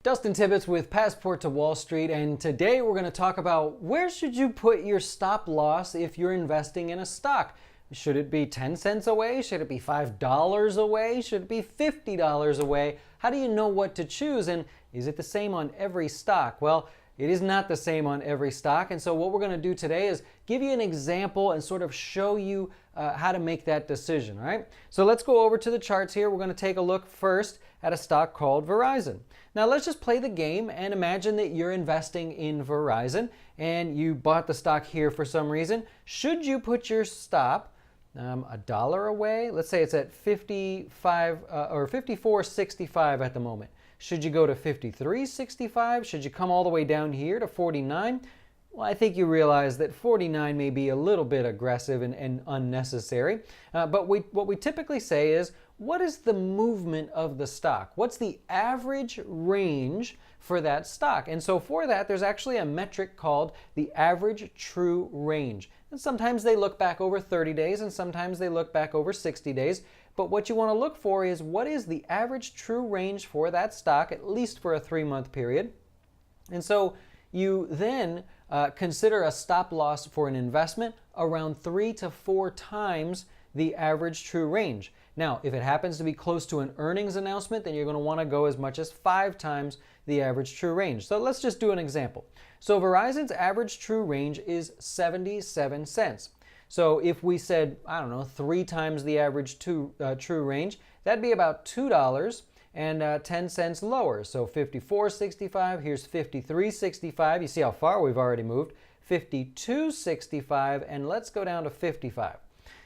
Dustin Tibbetts with Passport to Wall Street, and today we're going to talk about where should you put your stop loss if you're investing in a stock. Should it be 10 cents away? Should it be $5 away? Should it be $50 away? How do you know what to choose, and is it the same on every stock? Well, it is not the same on every stock, and so what we're going to do today is give you an example and sort of show you how to make that decision, all right? So let's go over to the charts here. We're going to take a look first at a stock called Verizon. Now let's just play the game and imagine that you're investing in Verizon and you bought the stock here for some reason. Should you put your stop $1 away? Let's say it's at 55 or 54.65 at the moment. Should you go to 53.65? Should you come all the way down here to 49? Well, I think you realize that 49 may be a little bit aggressive and unnecessary. But what we typically say is, what is the movement of the stock? What's the average range for that stock? And so for that, there's actually a metric called the average true range. And sometimes they look back over 30 days and sometimes they look back over 60 days. But what you want to look for is what is the average true range for that stock, at least for a 3-month period. And so you then consider a stop loss for an investment around 3 to 4 times the average true range. Now, if it happens to be close to an earnings announcement, then you're going to want to go as much as 5 times the average true range. So let's just do an example. So Verizon's average true range is 77 cents. So if we said, I don't know, 3 times the average true range, that'd be about $2 and 10 cents lower. So 54.65, here's 53.65. You see how far we've already moved. 52.65, and let's go down to 55.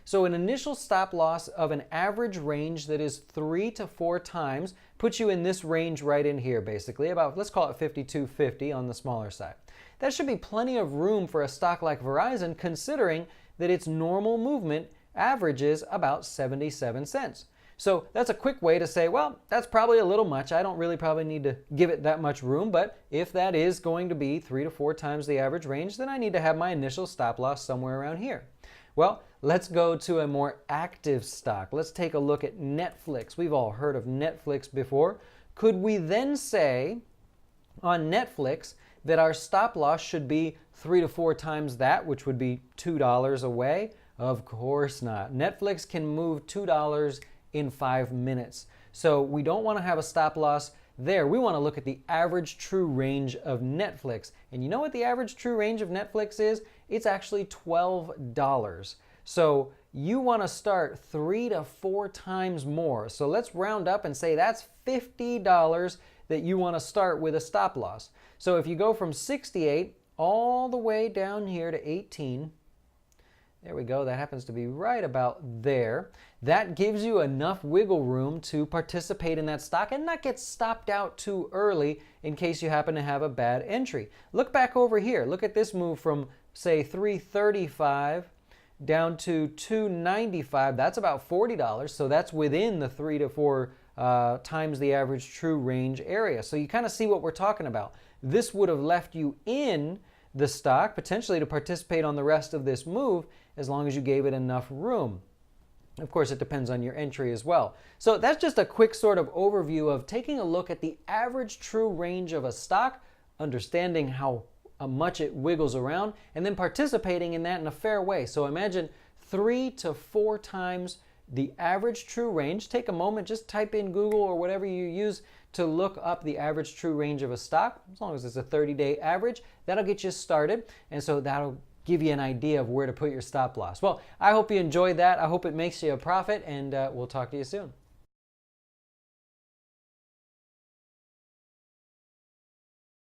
So an initial stop loss of an average range that is 3 to 4 times puts you in this range right in here, basically, about, let's call it 52.50 on the smaller side. That should be plenty of room for a stock like Verizon, considering that its normal movement averages about 77 cents. So that's a quick way to say, well, that's probably a little much. I don't really probably need to give it that much room, but if that is going to be 3 to 4 times the average range, then I need to have my initial stop loss somewhere around here. Well, let's go to a more active stock. Let's take a look at Netflix. We've all heard of Netflix before. Could we then say on Netflix that our stop loss should be 3 to 4 times that, which would be $2 away? Of course not. Netflix can move $2 in 5 minutes. So we don't want to have a stop loss there. We want to look at the average true range of Netflix. And you know what the average true range of Netflix is? It's actually $12. So you want to start 3 to 4 times more. So let's round up and say that's $50 that you want to start with a stop loss. So if you go from 68 all the way down here to 18, there we go, that happens to be right about there. That gives you enough wiggle room to participate in that stock and not get stopped out too early in case you happen to have a bad entry. Look back over here. Look at this move from, say, 335 down to 295. That's about $40. So that's within the 3 to 4 times the average true range area. So you kind of see what we're talking about. This would have left you in the stock potentially to participate on the rest of this move as long as you gave it enough room. Of course, it depends on your entry as well. So that's just a quick sort of overview of taking a look at the average true range of a stock, understanding how much it wiggles around, and then participating in that in a fair way. So imagine 3 to 4 times the average true range. Take a moment, just type in Google or whatever you use to look up the average true range of a stock. As long as it's a 30-day average, that'll get you started. And so that'll give you an idea of where to put your stop loss. Well, I hope you enjoyed that. I hope it makes you a profit, and we'll talk to you soon.